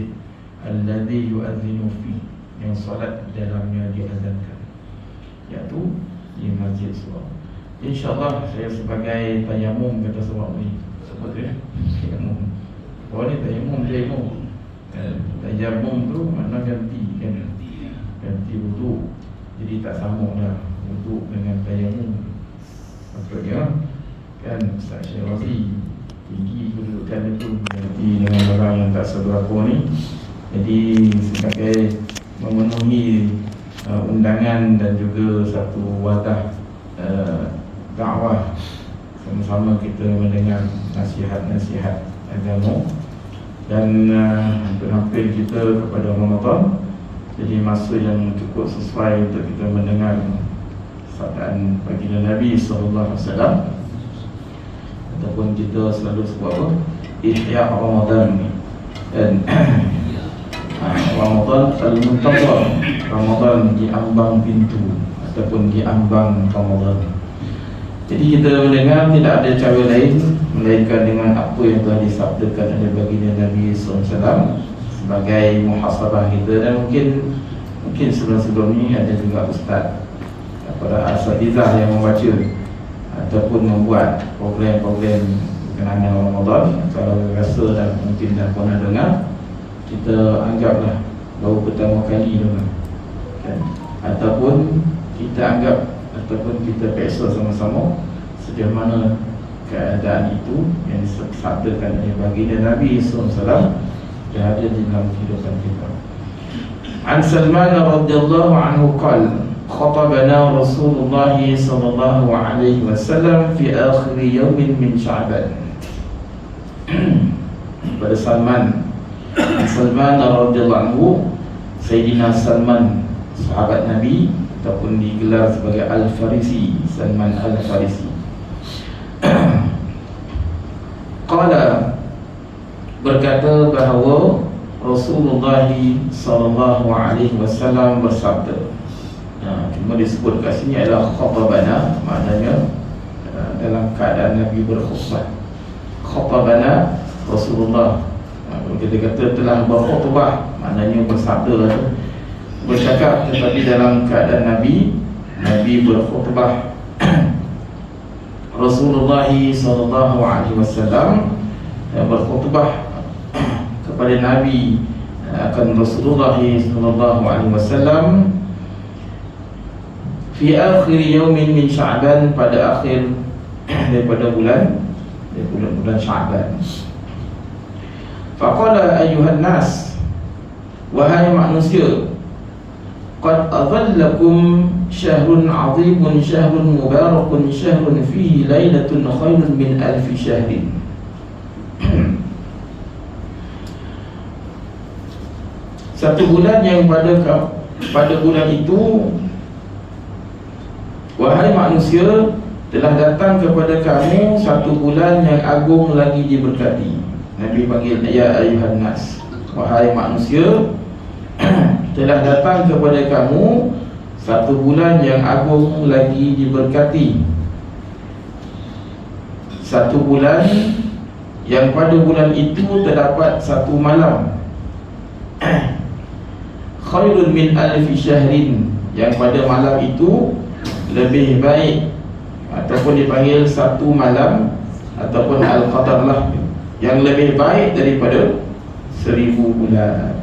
masjid alladhi yu'adzinu fi, yang solat di dalamnya diazankan, iaitu di Masjid Surau. InsyaAllah saya sebagai tayamum kata sebab ni, sebab tu ya, tayamum. Oh ni tayamum, tayamum tu makna ganti kan, ganti wuduk. Jadi tak sama dah wuduk dengan tayamum. Maksudnya kan Ustaz Syarazi tinggi kedudukan itu ganti dengan orang yang tak seberapa ni. Jadi sebagai memenuhi undangan dan juga satu wadah dakwah, sama-sama kita mendengar nasihat-nasihat agama, dan hampir kita kepada Ramadan. Jadi masa yang cukup sesuai untuk kita mendengar sabdaan baginda Nabi SAW, ataupun kita selalu sebut apa, Ihya Ramadan. Dan Ramadan al-muntazar, Ramadan diambang pintu ataupun diambang Ramadan. Jadi kita mendengar tidak ada cara lain melainkan dengan apa yang telah disabdakan oleh baginda Nabi SAW sebagai muhasabah kita. Dan mungkin sebelum-sebelum ni ada juga ustaz, para asatizah yang membaca ataupun membuat program-program berkenaan dengan Ramadan. Kalau rasa dan mungkin dah pernah dengar, kita anggaplah baru pertama kali dengar kan? Ataupun kita anggap, ataupun kita periksa sama-sama sejauh mana keadaan itu yang disabdakan oleh baginda Nabi SAW yang ada di dalam kehidupan kita. An Salman radhiyallahu anhu qala khatabana Rasulullah sallallahu alaihi wasallam fi akhir yawmin min Sya'ban. Pada Salman radhiyallahu anhu, Sayyidina Salman, sahabat Nabi ataupun digelar sebagai Al-Farisi, Salman Al-Farisi. Qala, berkata bahawa Rasulullah sallallahu alaihi wasallam bersabda. Cuma disebut kat sini adalah khatabana, maknanya dalam keadaan Nabi berkhutbah. Khatabana Rasulullah, kita kata telah berkhutbah, maknanya bersabda, bercakap, tetapi dalam keadaan Nabi berkhutbah. Rasulullah sallallahu alaihi wasallam berkhutbah kepada Nabi akan Rasulullah sallallahu alaihi wasallam fi akhir yawmin min Sya'ban, pada akhir daripada bulan Sya'ban. Faqala ayyuhan nas, wahai manusia, qad adhallakum syahrun 'azimun, syahrun mubarakun, syahrun fihi lailatun khairun min alfi syahrin. Satu bulan yang pada bulan itu, wahai manusia, telah datang kepada kamu satu bulan yang agung lagi diberkati. Nabi panggil ya ayuhan nas, wahai manusia, telah datang kepada kamu satu bulan yang agung lagi diberkati. Satu bulan yang pada bulan itu terdapat satu malam khairun min alfi syahrin, yang pada malam itu lebih baik, ataupun dipanggil satu malam ataupun al-qadar lah, yang lebih baik daripada 1000 bulan.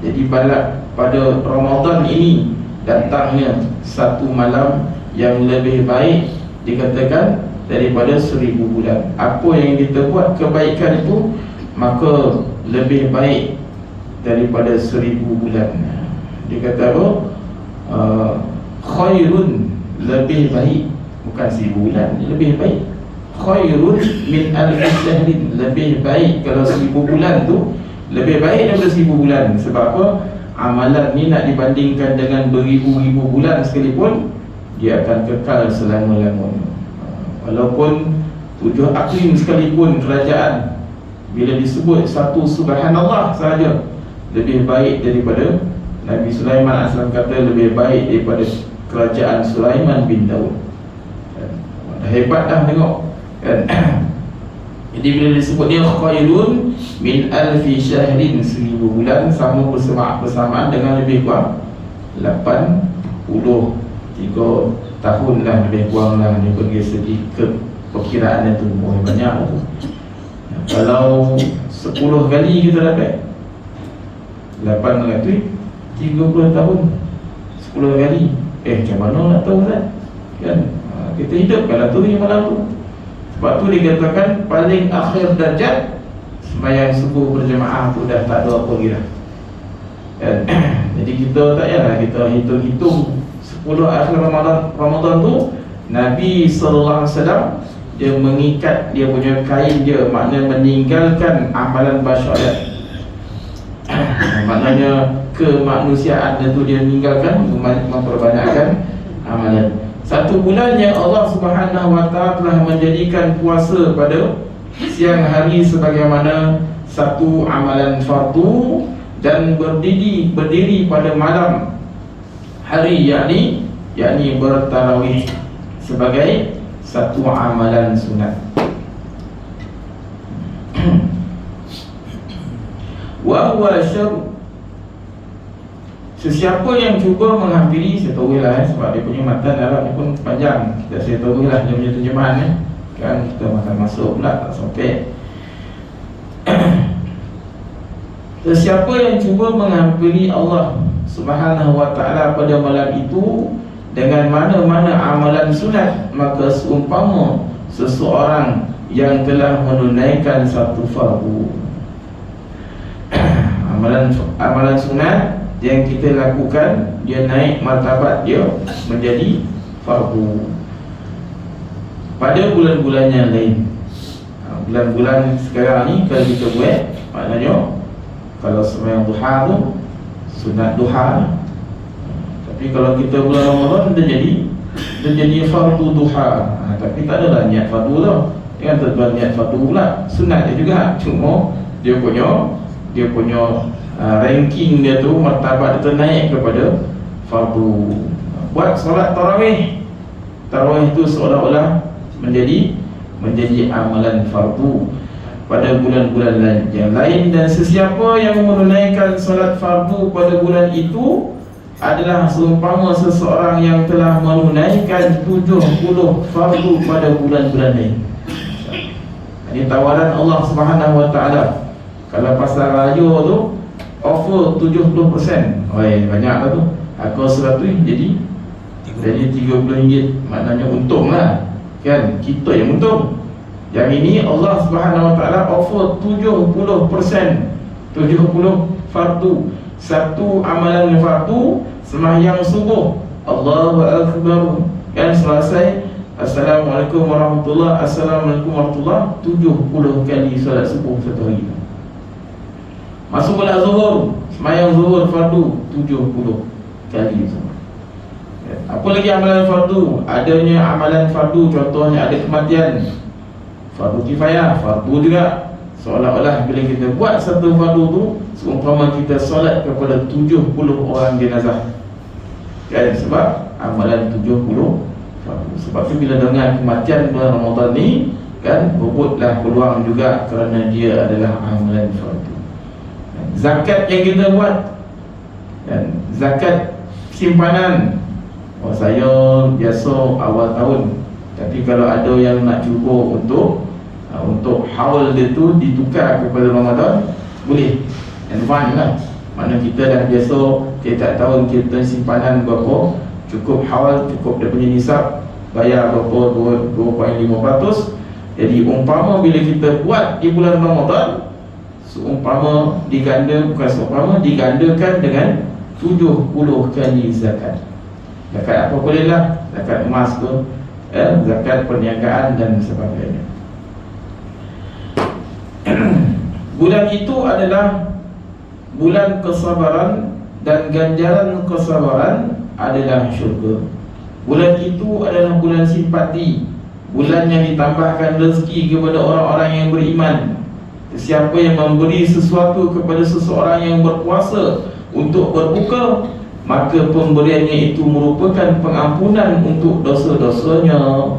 Jadi pada Ramadan ini datangnya satu malam yang lebih baik, dikatakan daripada 1000 bulan. Apa yang kita buat kebaikan itu, maka lebih baik daripada 1000 bulan. Dia kata apa? Khairun, lebih baik, bukan 1000 bulan, lebih baik. Khairun min alfi syahrin, lebih baik. Kalau 1000 bulan tu lebih baik daripada 1000 bulan. Sebab apa? Amalan ni nak dibandingkan dengan beribu-ribu bulan sekalipun, dia akan kekal selama-lamanya. Walaupun 7 aklim sekalipun kerajaan, bila disebut satu subhanallah sahaja, lebih baik daripada Nabi Sulaiman AS kata lebih baik daripada kerajaan Sulaiman bin Daud. Dah hebat dah tengok kan. Jadi bila disebut dia khairun min alfi syahrin, 1000 bulan sama bersamaan dengan lebih kurang 83 tahun lah, lebih kurang lah. Dia pergi segi ke perkiraan itu banyak tu. Kalau 10 kali kita dapat 830 tahun, 10 kali. Macam mana nak tahu kan? Kita hidup kalau tu yang malam tu. Sebab tu dikatakan paling akhir darjat sembahyang subuh berjemaah tu dah tak ada apa lagi dah. Jadi kita tak payahlah kita hitung-hitung 10 akhir Ramadan tu. Nabi sallallahu alaihi wasallam dia mengikat dia punya kain dia, maknanya meninggalkan amalan basyariat. Maknanya kemanusiaan itu dia meninggalkan, memperbanyakkan amalan. Satu bulan yang Allah Subhanahu wa ta'ala telah menjadikan puasa pada siang hari sebagaimana satu amalan fardu, dan berdiri pada malam hari, yakni bertarawih sebagai satu amalan sunat. Wa huwa syarr, sesiapa yang cuba menghampiri, saya tahu lah sebab dia punya matan Arab ni pun panjang, saya tahu lah dia punya terjemahan kan, kita makan masuk pula tak sampai. Sesiapa yang cuba menghampiri Allah Subhanahu wa ta'ala pada malam itu dengan mana-mana amalan sunat, maka seumpama seseorang yang telah menunaikan satu fardu. Amalan sunat yang kita lakukan, dia naik martabat dia menjadi fardu pada bulan-bulan yang lain. Bulan-bulan sekarang ni kalau kita buat, maknanya kalau sembahyang duha tu sunat duha. Tapi kalau kita bulan Ramadan dia jadi fardu duha. Tapi tak adalah niat fardu tau. Kan tak ada niat fardu pula. Sunat dia juga, cuma dia punya ranking dia tu, martabat dia naik kepada fardu. Buat solat tarawih. Tarawih itu seolah-olah menjadi amalan fardu pada bulan-bulan yang lain. Dan sesiapa yang menunaikan solat fardu pada bulan itu adalah seumpama seseorang yang telah menunaikan 70 fardu pada bulan-bulan lain. Ini tawaran Allah Subhanahu wa ta'ala. Kalau pasar raya tu offer 70%. Banyak lah tu. Aku 100 jadi RM30. Maknanya untung lah. Kan? Kita yang untung. Yang ini Allah Subhanahu wa ta'ala offer 70%. 70 fardu. Satu amalan fardu, sembahyang subuh, Allahu Akbar, kan, selesai Assalamualaikum warahmatullahi, Assalamualaikum warahmatullahi, 70 kali solat subuh satu hari. Masuk pula zuhur, sembahyang zuhur fardu 70 kali. Apa lagi amalan fardu? Adanya amalan fardu, contohnya ada kematian, fardu kifayah, fardu juga. Seolah-olah bila kita buat satu fardu tu, seumpama kita solat kepada 70 orang jenazah. Kan, sebab amalan 70 fardu. Sebab tu bila dengar kematian bulan Ramadan ni, kan, berebutlah peluang juga kerana dia adalah amalan fardu. Zakat yang kita buat, kan, zakat simpanan. Saya biasa awal tahun, tapi kalau ada yang nak cuba untuk haul dia tu ditukar kepada Ramadan, boleh. Advance lah. Mana kita dah biasa tiap tahun kita simpanan berapa, cukup haul, cukup dia punya nisab, bayar berapa, 2.5%. Jadi umpama bila kita buat di bulan Ramadan, seumpama digandakan dengan 70 kali zakat. Zakat apa boleh lah, zakat emas tu, zakat perniagaan dan sebagainya. Bulan itu adalah bulan kesabaran, dan ganjaran kesabaran adalah syurga. Bulan itu adalah bulan simpati, bulan yang ditambahkan rezeki kepada orang-orang yang beriman. Siapa yang memberi sesuatu kepada seseorang yang berpuasa untuk berbuka, maka pemberiannya itu merupakan pengampunan untuk dosa-dosanya.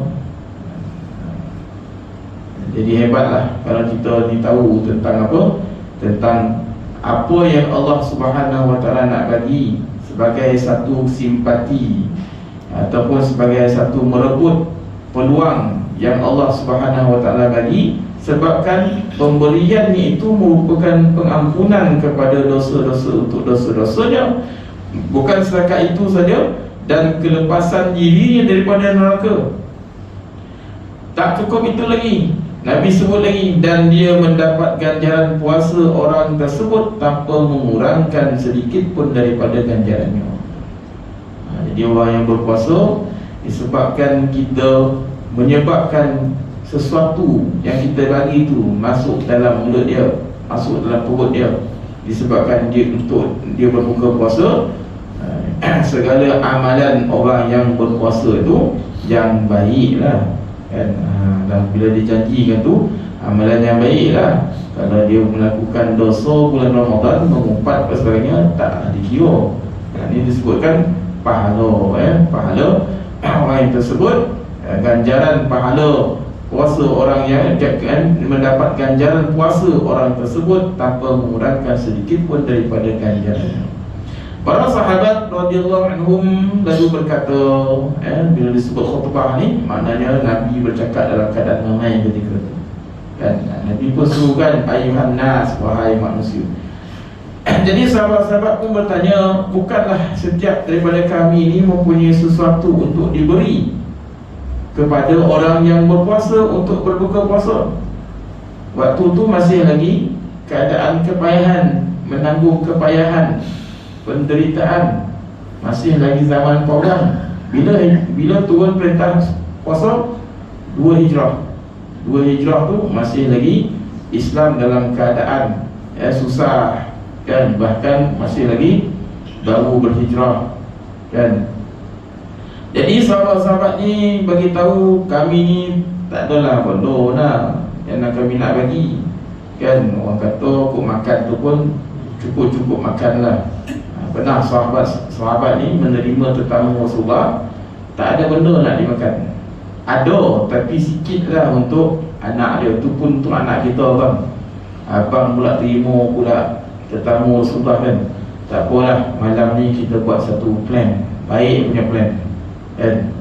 Jadi hebatlah kalau kita tahu tentang apa, tentang apa yang Allah Subhanahu Wa Taala nak bagi sebagai satu simpati ataupun sebagai satu merebut peluang yang Allah Subhanahu Wa Taala bagi, sebabkan pemberian itu merupakan pengampunan kepada dosa-dosa untuk dosa-dosanya, bukan setakat itu saja, dan kelepasan dirinya daripada neraka. Tak cukup itu lagi, Nabi sebut lagi, dan dia mendapat ganjaran puasa orang tersebut tanpa mengurangkan sedikit pun daripada ganjarannya. Jadi orang yang berpuasa disebabkan kita menyebabkan sesuatu yang kita bagi itu masuk dalam mulut dia, masuk dalam perut dia, disebabkan dia untuk dia berbuka puasa. Segala amalan orang yang berpuasa itu yang baiklah kan. Dan bila dijanjikan tu amalan yang baiklah. Kalau dia melakukan dosa bulan Ramadan, mengumpat dan sebagainya, tak dikira. Ini disebutkan pahala, pahala orang yang tersebut, ganjaran pahala puasa orang yang mendapat ganjaran puasa orang tersebut tanpa mengurangkan sedikit pun daripada ganjarannya. Para sahabat radhiyallahu anhum lalu berkata, bila disebut khutbah ni, maknanya Nabi bercakap dalam keadaan ramai ketika itu kan. Nabi pun suruhkan ayuhan nas, wahai manusia. Jadi sahabat-sahabat pun bertanya, bukanlah setiap daripada kami ini mempunyai sesuatu untuk diberi kepada orang yang berpuasa untuk berbuka puasa? Waktu tu masih lagi keadaan kepayahan, menanggung kepayahan, penderitaan, masih lagi zaman perang. Bila turun perintah puasa 2 hijrah. 2 hijrah tu masih lagi Islam dalam keadaan susah kan, bahkan masih lagi baru berhijrah kan. Jadi sahabat-sahabat ni bagi tahu, kami ni tak adalah bodoh lah yang kami nak bagi kan. Orang kata kok makan tu pun cukup-cukup makan lah. Pernah sahabat ni menerima tetamu Rasulullah, tak ada benda nak dimakan. Ada, tapi sikit lah untuk anak dia. Tu pun untuk anak kita bang. Abang pula terima pula tetamu Rasulullah kan. Tak apalah, malam ni kita buat satu plan, baik punya plan kan.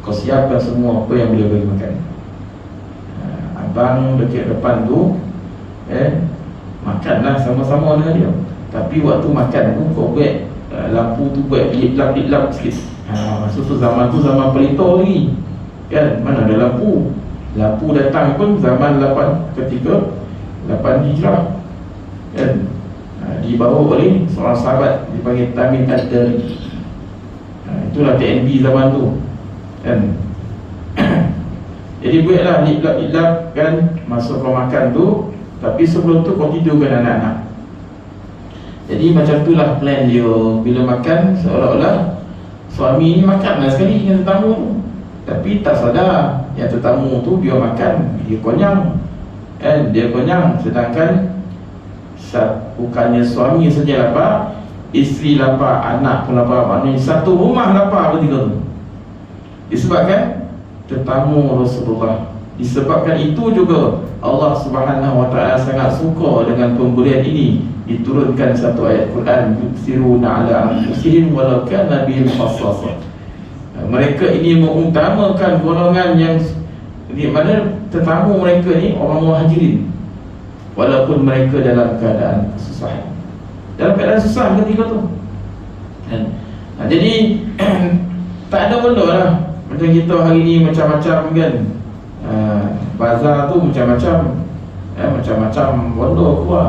Kau siapkan semua apa yang boleh bagi makan. Abang dekat depan tu makanlah sama-sama dengan dia. Tapi waktu makan tu kau buat lampu tu buat lip-lap sikit. Maksud tu zaman pelita lagi kan, mana ada lampu. Lampu datang pun zaman 8 ketika 8 hijrah kan. Dibawa oleh seorang sahabat dipanggil Tamim Ad-Dari. Itulah TNB zaman tu kan. Jadi buatlah lip-lap kan, masuk kau makan tu. Tapi sebelum tu kau tidurkan anak-anak. Jadi macam itulah plan dia. Bila makan seolah-olah suami ni makanlah sekali dengan tetamu tu, tapi tak sadar yang tetamu tu dia makan, dia konyang kan, dia konyang. Sedangkan bukannya suami saja lapar, isteri lapar, anak pun lapar. Maknanya satu rumah lapar bertiga tu. Disebabkan tetamu Rasulullah. Disebabkan itu juga Allah Subhanahu Wa Taala sangat suka dengan pemberian ini. Diturunkan satu ayat Quran, yusiruna ala anfusihim walau kana bihim khassasah. Mereka ini mengutamakan golongan yang di mana tetamu mereka ni orang muhajirin, walaupun mereka dalam keadaan kesusahan. Dalam keadaan susah ketika tu kan. Jadi tak ada benda lah. Macam kita hari ni macam-macam kan. Bazar tu macam-macam, macam-macam benda keluar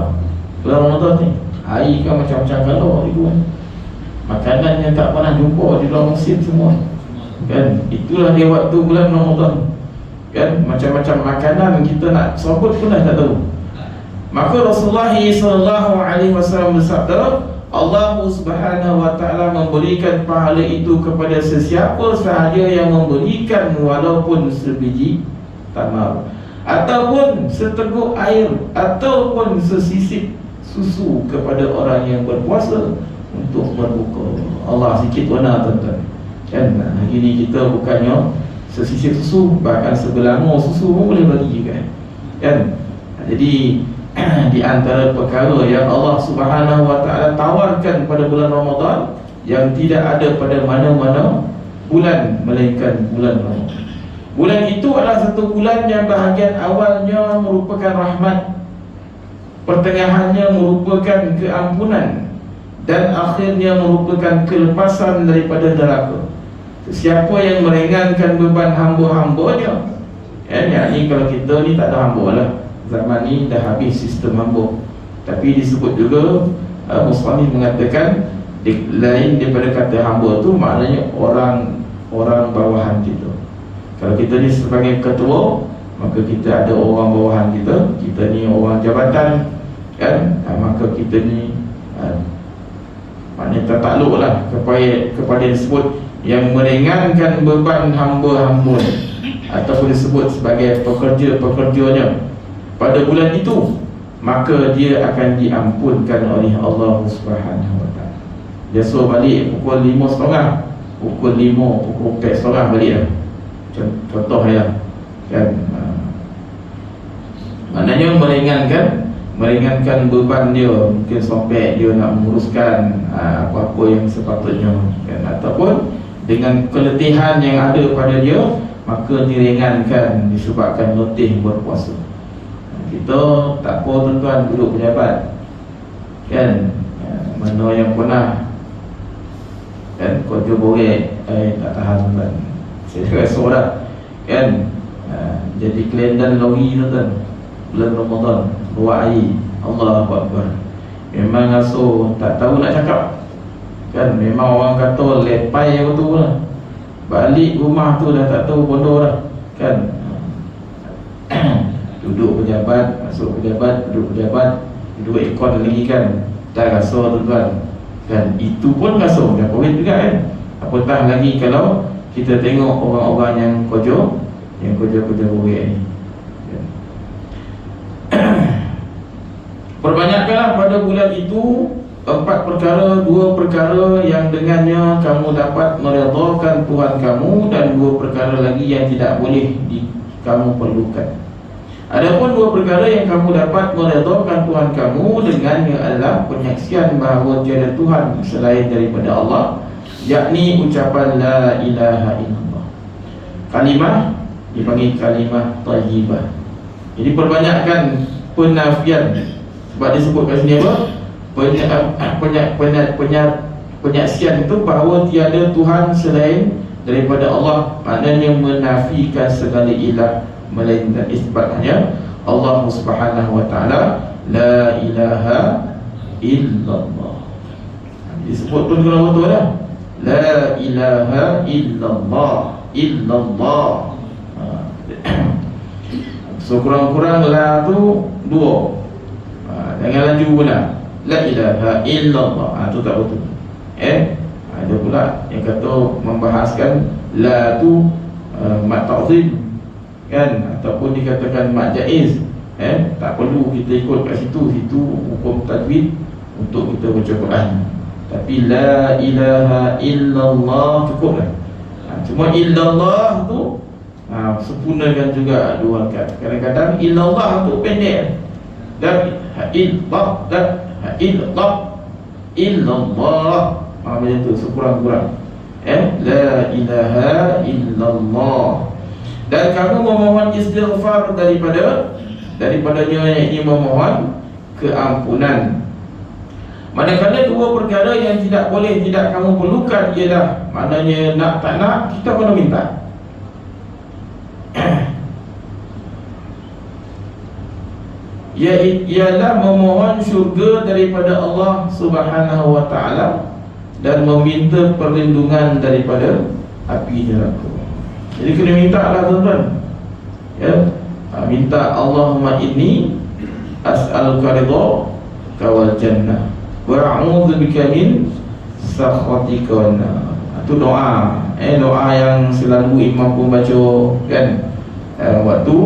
bulan Ramadan ni. Air kan macam-macam kalau itu kan. Makanan yang tak pernah jumpa di dalam musim semua kan. Itulah dia waktu bulan Ramadan kan. Macam-macam makanan kita nak sebut pun dah tak tahu. Maka Rasulullah SAW bersabda, Allah Subhanahu Wa Taala memberikan pahala itu kepada sesiapa sahaja yang memberikan walaupun sebiji tamar, ataupun seteguk air, ataupun sesisip susu kepada orang yang berpuasa untuk berbuka. Allah sikit warna tuan-tuan kan. Hari ni kita bukannya sesisir susu, bahkan sebelangor susu pun boleh bagi juga, kan? Jadi di antara perkara yang Allah Subhanahu wa taala tawarkan pada bulan Ramadan yang tidak ada pada mana-mana bulan melainkan bulan Ramadan. Bulan itu adalah satu bulan yang bahagian awalnya merupakan rahmat, pertengahannya merupakan keampunan, dan akhirnya merupakan kelepasan daripada neraka. Siapa yang meringankan beban hamba-hambanya, yakni kalau kita ni tak ada hamba lah, zaman ni dah habis sistem hamba. Tapi disebut juga Muslimin mengatakan lain daripada kata hamba tu, maknanya orang bawahan kita. Kalau kita ni sebagai ketua, maka kita ada orang bawahan kita. Kita ni orang jabatan, kan? Maka kita ni maknanya tertakluk lah kepada disebut yang meringankan beban hamba-hamba, ataupun disebut sebagai pekerja-pekerjanya pada bulan itu, maka dia akan diampunkan oleh Allah Subhanahu wa taala. Dia suruh balik pukul 5.30, pukul 5, pukul 4.30 balik lah. Contoh ya, kan? Maknanya meringankan beban dia, mungkin sampai dia nak menguruskan apa-apa yang sepatutnya, kan? Ataupun dengan keletihan yang ada pada dia, maka diringankan disebabkan letih berpuasa. Kita tak apa tuan-tuan duduk pejabat, kan? Mana yang pernah, kan, kerja borek, tak tahan tuan, saya rasa dah, kan? Jadi kelendan lori tuan, bulan Ramadan, luar air, Allahu Akbar. Memang asuh tak tahu nak cakap, kan? Memang orang kata lepai yang betul lah. Balik rumah tu dah tak tahu bodoh dah, kan? Duduk pejabat, masuk pejabat, duduk pejabat, duduk ekor lagi, kan? Tak rasa tuan-tuan, kan? Itu pun rasa dah COVID juga, kan? Apatah lagi kalau kita tengok orang-orang yang kerja borek ni, kan? Perbanyakkanlah pada bulan itu 4 perkara, 2 perkara yang dengannya kamu dapat meredhakan Tuhan kamu, dan 2 perkara lagi yang tidak boleh kamu perlukan. Adapun 2 perkara yang kamu dapat meredhakan Tuhan kamu dengannya adalah penyaksian bahawa tiada Tuhan selain daripada Allah, yakni ucapan la ilaha illallah. Kalimah dipanggil kalimah thayyibah. Jadi perbanyakkan penafian, sebab disebut kat sini apa? Penyaksian itu bahawa tiada Tuhan selain daripada Allah, maknanya menafikan segala ilah melainkan isbatnya Allah Subhanahu wa taala, la ilaha illallah. Disebut pun kalau betul dah, la ilaha illallah. So kurang-kurang la tu 2, jangan laju pula. La ilaha illallah, tu tak betul. Ada pula yang kata membahaskan la tu mat ta'zim, kan? Ataupun dikatakan mat jaiz. Tak perlu kita ikut kat situ hukum tajwid untuk kita baca Quran. Tapi la ilaha illallah cukup lah. Cuma illallah tu sempurnakan juga 2 rakaat. Kadang-kadang illallah tu pendek. Dan illallah macam tu sekurang-kurang. La ilaha illallah. Dan kamu memohon istighfar daripadanya, yang ini memohon keampunan. Manakala 2 perkara yang tidak kamu perlukan ialah, maknanya nak tak nak kita kena minta. Ialah memohon syurga daripada Allah Subhanahu wa taala dan meminta perlindungan daripada api neraka. Jadi kena minta lah tuan-tuan, ya. Minta Allahumma inni as'aluka ridha wal jannah wa a'udzu bika min sakhatika wan nar. Itu doa, doa yang selalu imam pun baca, kan? Waktu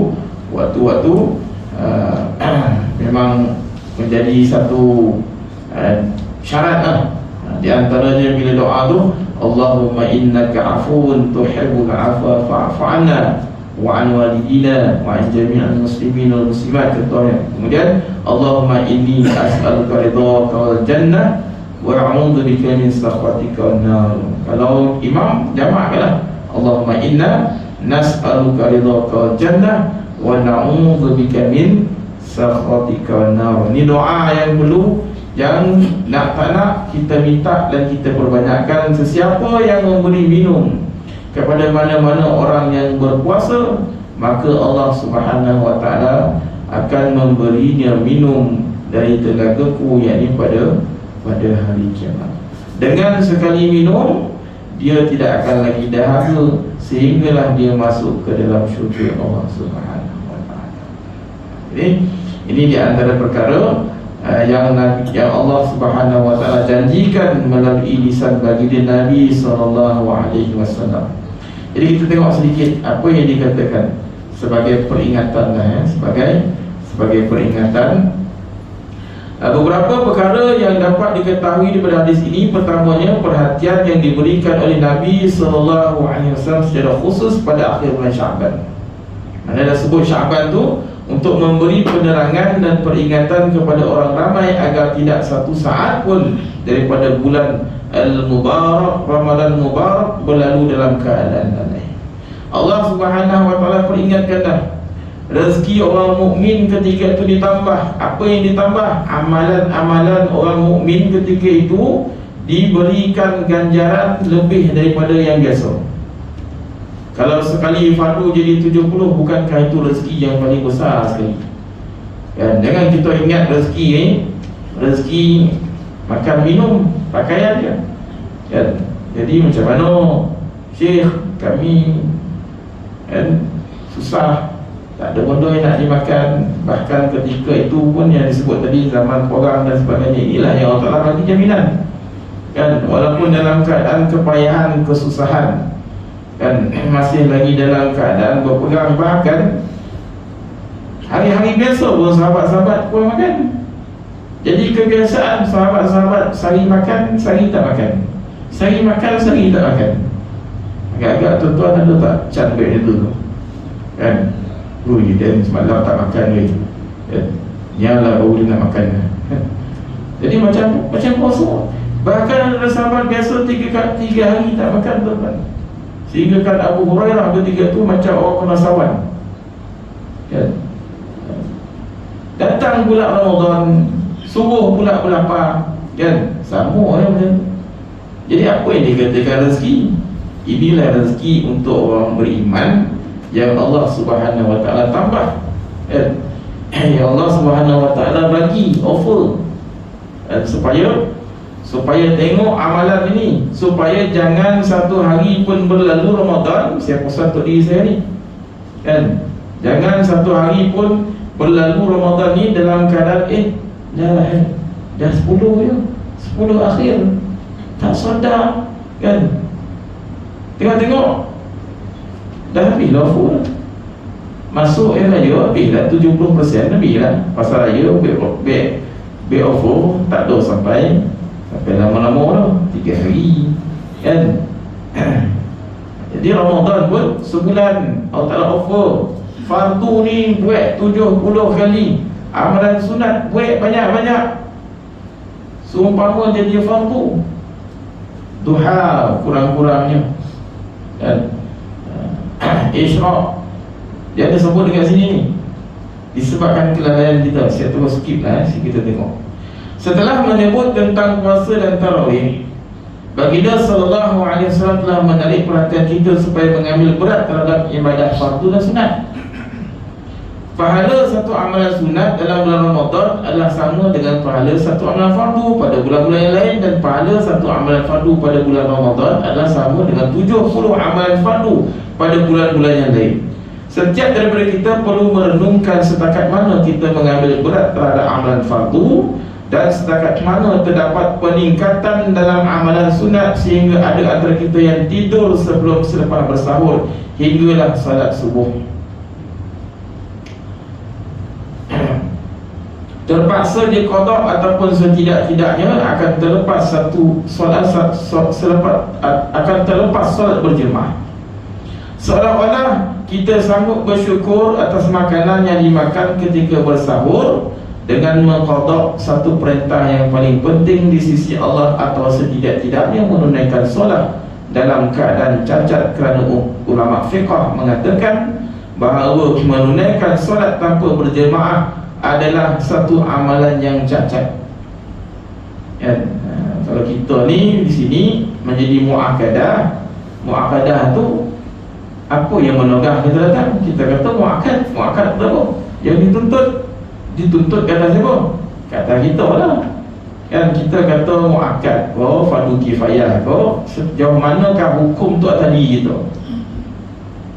memang menjadi satu syarat lah. Di antaranya bila doa tu, Allahumma innaka afuwun tuhibbul afwa fa'fu 'anna wa 'an walidina wa 'an jami'il muslimin wal muslimat, contohnya. Kemudian Allahumma inni as'aluka ridhaka wal jannah wa a'udzu bika min sakhatika wan nar. Kalau imam jamakkanlah, Allahumma inna nas'aluka ridhaka wal jannah wa na'udzu bika min sakhatika wan nar. Ini doa yang perlu, yang nak tak nak kita minta dan kita perbanyakkan. Sesiapa yang memberi minum kepada mana-mana orang yang berpuasa, maka Allah Subhanahu wa ta'ala akan memberinya minum dari telagaku, yakni pada hari kiamat. Dengan sekali minum, dia tidak akan lagi dahaga sehinggalah dia masuk ke dalam syurga Allah Subhanahu wa ta'ala. Jadi ini di antara perkara yang Allah Subhanahu wa ta'ala janjikan melalui lisan baginda Nabi SAW. Jadi kita tengok sedikit apa yang dikatakan sebagai peringatan, sebagai peringatan. Beberapa perkara yang dapat diketahui daripada hadis ini. Pertamanya, perhatian yang diberikan oleh Nabi SAW secara khusus pada akhir bulan Syaban. Mana dah sebut Syaban tu untuk memberi penerangan dan peringatan kepada orang ramai agar tidak satu saat pun daripada bulan Al-Mubarak, Ramadan Mubarak, berlalu dalam keadaan lalai. Allah Subhanahu wa ta'ala peringatkan dah, rezeki orang mukmin ketika itu ditambah. Apa yang ditambah? Amalan-amalan orang mukmin ketika itu diberikan ganjaran lebih daripada yang biasa. Kalau sekali fardu jadi 70, bukankah itu rezeki yang paling besar sekali? Jangan kita ingat rezeki rezeki makan minum, pakaian dia. Jadi macam mana Syekh, kami susah, tak ada benda yang nak dimakan. Bahkan ketika itu pun yang disebut tadi, zaman perang dan sebagainya, inilah yang Allah Ta'ala bagi jaminan, walaupun dalam keadaan kepayahan, kesusahan, masih lagi dalam keadaan berperang. Bahkan hari-hari biasa pun sahabat-sahabat pun makan. Jadi kebiasaan sahabat-sahabat sehari makan, sehari tak makan, sehari makan, sehari tak makan. Agak-agak tuan-tuan ada tak cantik itu tu? Dan semalam tak makan lagi, nyalah baru dia nak makan. Jadi macam puasa. Bahkan ada sahabat biasa 3 hari tak makan, tuan-tuan. Sehingga kan Abu Hurairah ketika itu macam orang kena sawan. Datang bulan Ramadan, subuh pula berlapar, sama macam tu. Jadi apa yang dikatakan rezeki? Inilah rezeki untuk orang beriman yang Allah Subhanahu wa ta'ala tambah, yang Allah Subhanahu wa ta'ala bagi offer, supaya tengok amalan ini, supaya jangan satu hari pun berlalu Ramadan. Saya pesan untuk diri saya ni, jangan satu hari pun berlalu Ramadan ni dalam keadaan dah 10 je, 10 akhir, tak sedar, tengok dah habis lah full, masuk raya habis lah 70%, habis lah pasal raya, back offer tak ada sampai lama-lama dah 3 hari, Jadi Ramadan pun sebulan Allah Ta'ala offer. Fardu ni buat 70 kali, amalan sunat buat banyak-banyak, seumpama jadi fardu. Duha kurang-kurangnya, Isyraq dia ada sebut dekat sini ni, disebabkan kelalaian kita. Saya terus skip lah, kita tengok. Setelah menyebut tentang puasa dan tarawih, baginda sallallahu alaihi wasallam telah menarik perhatian kita supaya mengambil berat terhadap ibadah fardu dan sunat. Pahala satu amalan sunat dalam bulan Ramadan adalah sama dengan pahala satu amalan fardu pada bulan-bulan yang lain, dan pahala satu amalan fardu pada bulan Ramadan adalah sama dengan 70 amalan fardu pada bulan-bulan yang lain. Setiap daripada kita perlu merenungkan setakat mana kita mengambil berat terhadap amalan fardu, dan setakat mana terdapat peningkatan dalam amalan sunat, sehingga ada antara kita yang tidur selepas bersahur hinggalah salat subuh. terpaksa dia qada ataupun setidak-tidaknya akan terlepas satu solat akan terlepas solat berjemaah. Seolah-olah kita sanggup bersyukur atas makanan yang dimakan ketika bersahur dengan mengqada satu perintah yang paling penting di sisi Allah, atau setidak-tidaknya menunaikan solat dalam keadaan cacat, kerana ulama fiqh mengatakan bahawa menunaikan solat tanpa berjemaah adalah satu amalan yang cacat. Kalau kita ni di sini menjadi muakkadah tu apa yang menogah kita datang, kita kata muakkad tu apa? Yang dituntut kata siapa? Kata kita lah. Kan kita kata muakkad fardu kifayah sejauh manakah hukum tu atas diri kita.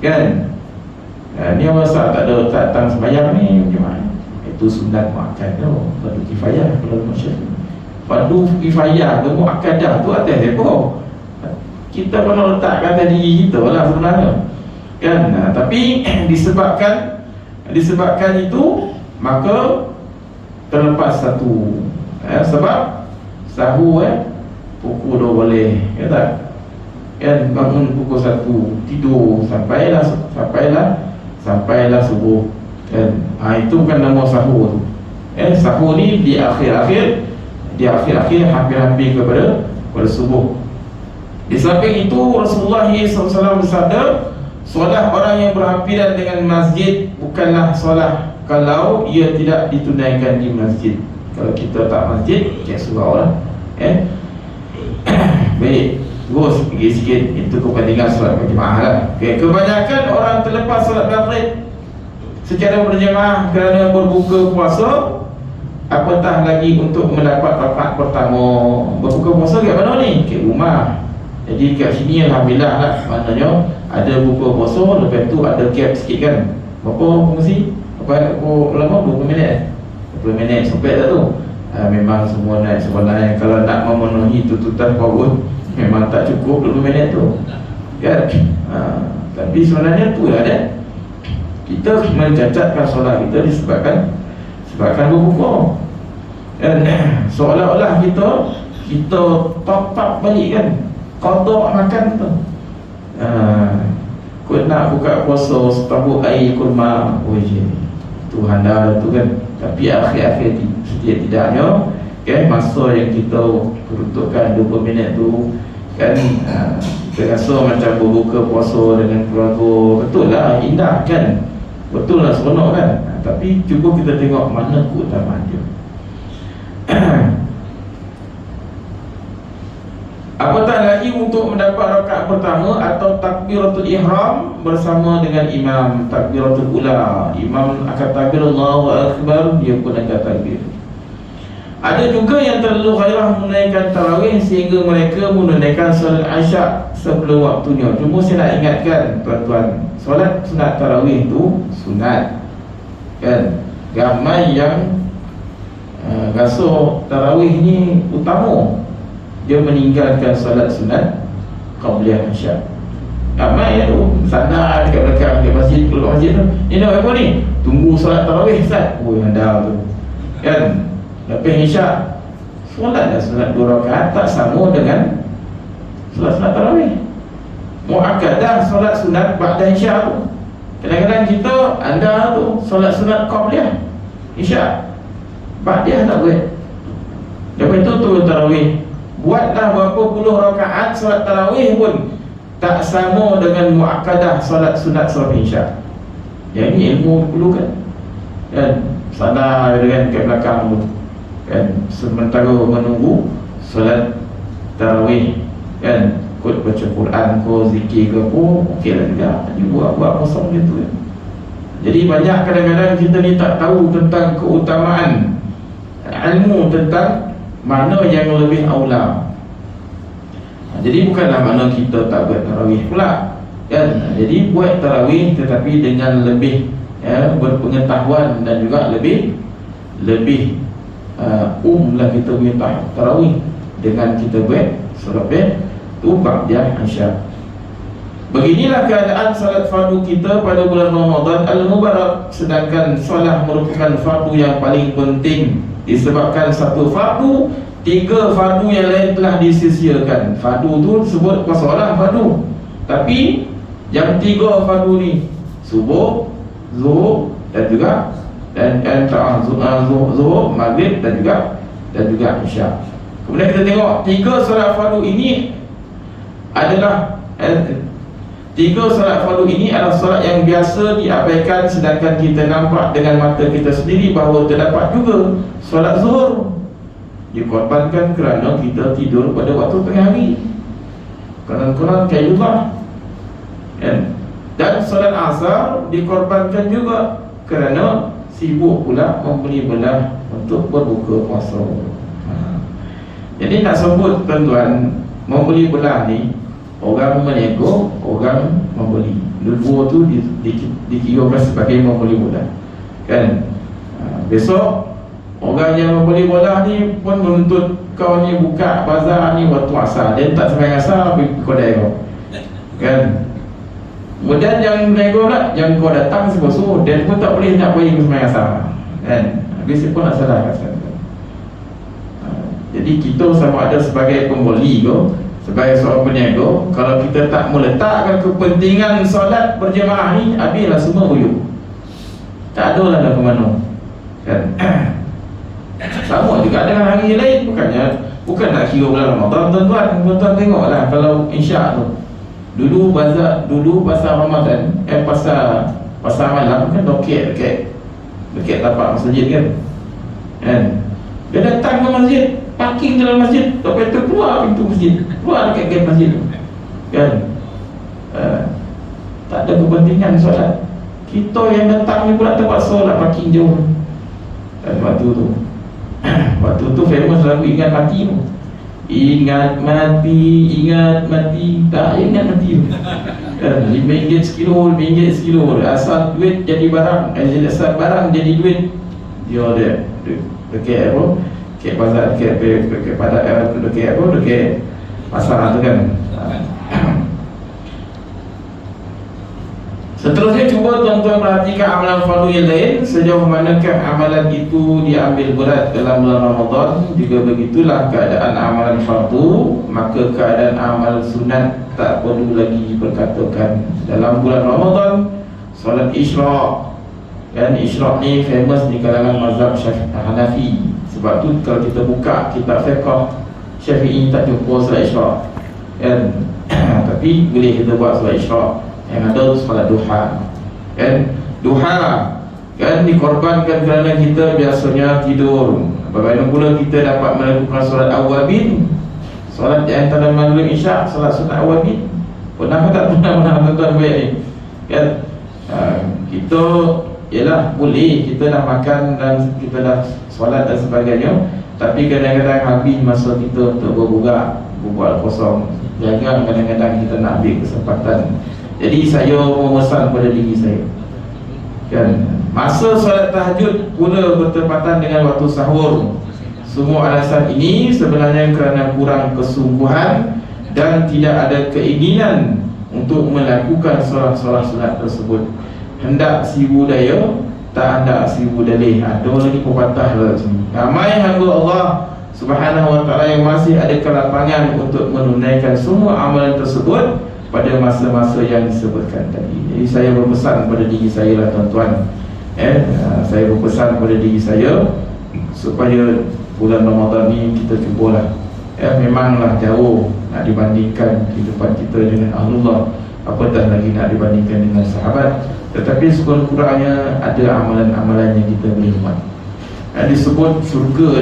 Kan? Ni masa tak datang sembahyang ni gimana? Itu sunat muakkad tu, fardu kifayah kalau masyarakat. Fardu kifayah tu muakkadah tu atas siapa? Kita pernah letak kata diri kita lah sebenarnya. Kan? Tapi disebabkan itu maka terlepas satu sebab sahur pukul 2 boleh, kata kan, bangun pukul 1, tidur sampailah subuh kan. Itu bukan nama sahur. Sahur ni di akhir-akhir hampir-hampir kepada subuh. Di samping itu Rasulullah SAW bersabda, solat orang yang berhampiran dengan masjid bukanlah solat kalau ia tidak ditunaikan di masjid. Kalau kita tak masjid, surau lah. Baik, terus pergi sikit. Itu kepentingan solat berjemaah lah. Kebanyakan orang terlepas solat maghrib secara berjemaah kerana berbuka puasa, apatah lagi untuk mendapat rakaat pertama. Berbuka puasa kat mana ni? Kat rumah. Jadi kat sini alhamdulillah lah, maknanya ada buka puasa, lepas tu ada gap sikit kan. Berapa fungsi? Berapa lama? 20 minit 20 minit sampai tak tu? Memang semua naik sebenarnya. Kalau nak memenuhi tuntutan PAUD memang tak cukup 20 minit tu kan? Tapi sebenarnya tu lah dia. Kita mencacatkan solat kita disebabkan berbuka. Dan seolah-olah kita top balik kan, qada makan tu. Kau nak buka puasa setabuk air kurma, Tuhan dah tu kan. Tapi akhir-akhir setidak-tidaknya kan, masa yang kita peruntukkan 20 minit tu kan, kita rasa macam berbuka puasa dengan keluarga. Betul lah, indah kan, betul lah, seronok kan. Tapi cuba kita tengok mana keutamaan dia. Apatah lagi untuk mendapat rakaat pertama atau takbiratul ihram bersama dengan imam. Takbiratul ula, imam akan takbir Allahu Akbar, dia pun akan takbir. Ada juga yang terlalu gairah menunaikan tarawih sehingga mereka menunaikan solat Isyak sebelum waktunya. Cuma saya nak ingatkan tuan-tuan, solat sunat tarawih tu sunat kan. Ramai yang rasa tarawih ni utama, dia meninggalkan solat sunat qabliyah Isyak. Ramai tu sana dekat belakang dekat masjid, keluar masjid tu, ni nak apa ni? Tunggu solat tarawih Ustaz. Anda tu kan, lepas Isyak solat dah sunat 2 rakaat, tak sama dengan solat sunat tarawih. Muakkadah solat sunat ba'da Isyak tu. Kadang-kadang kita, anda tu solat sunat qabliyah Isyak, ba'diyah tak buat. Lepas tu turun tarawih. Buatlah berapa puluh rakaat solat tarawih pun tak sama dengan muakkadah solat sunat solat Isyak. Yang ini ilmu perlukan kan. Sana dengan kat belakang tu kan, sementara menunggu solat tarawih kan, kod baca Quran ko, zikir ke apa, okey lah juga. Dia buat kosong macam tu kan. Jadi banyak kadang-kadang kita ni tak tahu tentang keutamaan ilmu tentang mana yang lebih aula. Jadi bukanlah mana kita tak buat tarawih pula kan. Jadi buat tarawih tetapi dengan lebih berpengetahuan dan juga lebih lah kita punya tarawih dengan kita buat solat tu ba'da Isyak. Beginilah keadaan salat fardu kita pada bulan Ramadan al-Mubarak. Sedangkan solat merupakan fardu yang paling penting disebabkan satu fardu, 3 fardu yang lain telah disisiakan. Fardu tu sebut solat fardu, tapi yang 3 fardu ni subuh, zuhur dan juga zuhur, maghrib dan juga isyak. Kemudian kita tengok 3 solat fardu ini adalah 3 solat fardu ini adalah solat yang biasa diabaikan, sedangkan kita nampak dengan mata kita sendiri bahawa terdapat juga solat zuhur dikorbankan kerana kita tidur pada waktu tengah hari, konon-konon kayak juga. Dan solat asar dikorbankan juga kerana sibuk pula membeli belah untuk berbuka puasa. Jadi nak sebut tuan-tuan, membeli belah ni orang menego, orang membeli. Dua tu dikirakan sebagai membeli belah, kan? Besok orang yang membeli bola ni pun menuntut kau ni buka bazar ni waktu asar. Dia tak sembahyang asar pergi kedai kau, kan? Kemudian yang nego pula, yang kau datang subuh-subuh, dia pun tak boleh nak pergi sembahyang asar, kan? Habis dia pun nak salah kan? Jadi kita sama ada sebagai pembeli ke, sebagai seorang peniaga, kalau kita tak meletakkan kepentingan solat berjemaah ni, habislah semua huyuk, tak ada lah ke mana, kan? Sama juga dengan hari lain. Bukan nak kira bulan Ramadan, tuan-tuan tengoklah kalau insya tu dulu pasal Ramadan, pasal malam kan dekat tapak masjid kan, dia datang ke masjid, parking dalam masjid, lepas tu keluar pintu masjid, keluar dekat gate masjid, kan? Tak ada kepentingan solat. Kita yang datang ni pula terpaksa lah parking jauh, dan waktu tu famous lagu Ingat Mati tu. Ingat mati, tak ingat mati tu. RM5 sekilo, RM5 sekilo. Asal duit jadi barang, asal barang jadi duit. Dia ada dekat apa? Dekat pasar, dekat padat, dekat apa? Dekat pasar tu kan. Seterusnya cuba tuan-tuan perhatikan amalan fardu yang lain, sejauh manakah amalan itu diambil berat dalam bulan Ramadan. Juga begitulah keadaan amalan fardu, maka keadaan amalan sunat tak perlu lagi diperkatakan. Dalam bulan Ramadan, solat Isyraq, kan? Isyraq ni famous di kalangan mazhab Hanafi. Sebab tu kalau kita buka kitab fiqh Syafi'i tak jumpa solat Isyraq, kan? Tapi boleh kita buat solat Isyraq. Yang ada solat duha, kan? Duha kan dikorbankan kerana kita biasanya tidur. Bagaimana pula kita dapat melakukan solat awabin, solat di antara maghrib isyak, solat sunat awabin? Pernah tak pernah tuan-tuan baik ni, kan? Kita ialah boleh, kita dah makan dan kita dah solat dan sebagainya, tapi kadang-kadang habis masa kita untuk berbual kosong. Jangan kadang-kadang kita nak ambil kesempatan. Jadi saya memesan pada diri saya, kan, masa solat tahajud pula bertepatan dengan waktu sahur. Semua alasan ini sebenarnya kerana kurang kesungguhan dan tidak ada keinginan untuk melakukan solat-solat sunat tersebut. Hendak si budaya, tak hendak si budalih. Ada lagi pepatah lah sini. Ramai hamba Allah Subhanahu wa ta'ala yang masih ada kelapangan untuk menunaikan semua amalan tersebut pada masa-masa yang disebutkan tadi. Jadi saya berpesan pada diri saya lah tuan-tuan, saya berpesan pada diri saya supaya bulan Ramadan ni kita cubalah, memanglah jauh nak dibandingkan kehidupan kita dengan Allah, apatah lagi nak dibandingkan dengan sahabat, tetapi sekurang-kurangnya ada amalan-amalan yang kita boleh buat. Disebut syurga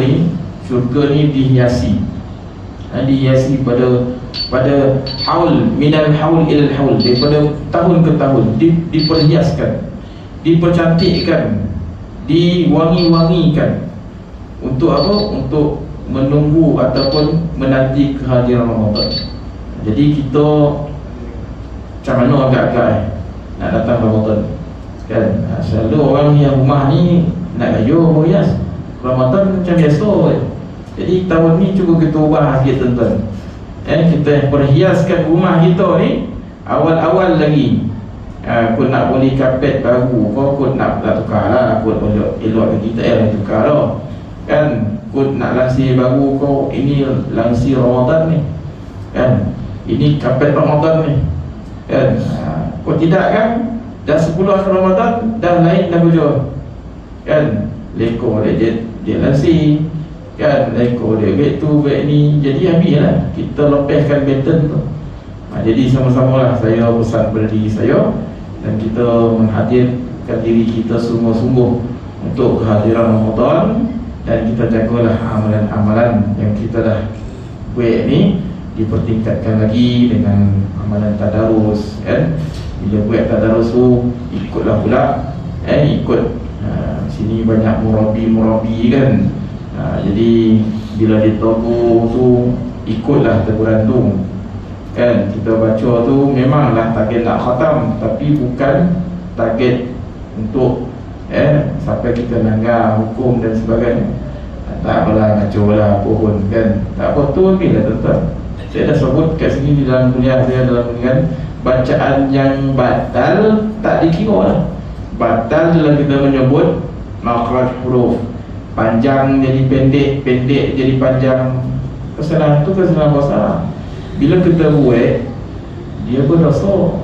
ni dihiasi pada haul, minal haul ilal haul, daripada tahun ke tahun diperhiaskan, dipercantikkan, diwangi-wangikan. Untuk apa? Untuk menunggu ataupun menanti kehadiran Ramadan. Jadi kita macam mana agak-agak nak datang Ramadan, kan? Selalu orang yang rumah ni nak gayuh berhias, Ramadan macam biasa. Jadi tahun ni cuba kita ubah sikit tuan-tuan. Kita perhiaskan rumah kita ni awal-awal lagi. Aku nak beli kapet baru, kau nak tukar lah. Aku elok lagi tak payah tukar lah. kan, kau nak langsir baru kau, ini langsir Ramadan ni kan, ini kapet Ramadan ni kan. Kau tidak kan, dah 10 hari Ramadan dah lain dah hujur kan, lekor dia langsir kan, lekor dia baik tu baik ni, jadi habislah kita lepaskan baton tu. Jadi sama-sama lah saya pesan pada diri saya, dan kita menghadirkan diri kita sungguh-sungguh untuk kehadiran Ramadan, dan kita jagalah amalan-amalan yang kita dah buat ni, dipertingkatkan lagi dengan amalan tadarus kan. Bila buat tadarus tu ikutlah pula ikut sini banyak murabi kan. Jadi bila ditegur tu ikutlah teguran tu kan. Kita baca tu memanglah target nak khatam, tapi bukan target untuk sampai kita langgar hukum dan sebagainya. Tak apalah, ngaco lah apa pun kan, tak apa tu bila tuan-tuan. Saya dah sebut kat sini di dalam kuliah saya, dalam dengan bacaan yang batal tak dikira lah. Batal dalam kita menyebut makhraj huruf, panjang jadi pendek, pendek jadi panjang. Kesalahan tu kesalahan besar. Bila kita buat, dia berdosa.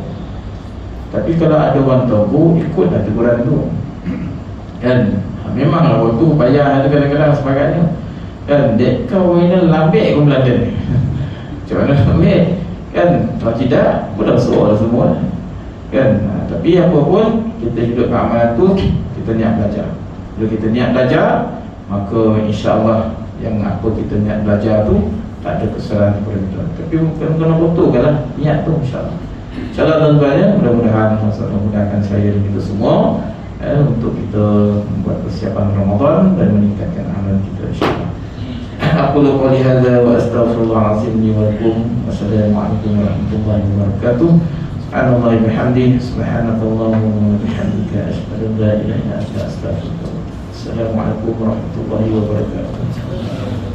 Tapi kalau ada orang tegur, ikutlah teguran tu kan. Memanglah waktu payah ada kadang-kadang sebagainya kan. Dek kau ini lambek kau Melanda ni macam mana lambek kan. Kalau tidak, berdosa lah semua kan. Tapi apa pun, kita hidup ke amalan tu, kita niat belajar. Bila kita niat belajar, maka insyaAllah yang apa kita niat belajar tu tak ada kesalahan kepada kita. Tapi bukan kena betulkan lah niat tu, insyaAllah. InsyaAllah tuan-tuan ya, mudah-mudahan Allah memudahkan saya dan kita semua untuk kita membuat persiapan Ramadan dan meningkatkan amalan kita, insyaAllah. Aku lupa lihada wa astaghfirullahaladzim li wa lakum. Wassalamualaikum warahmatullahi wabarakatuh. Subhanallah bihamdihi, subhanakallahumma wa bihamdika, asyhadu an la ilaha illa anta, astaghfiruka. Assalamualaikum warahmatullahi wabarakatuh.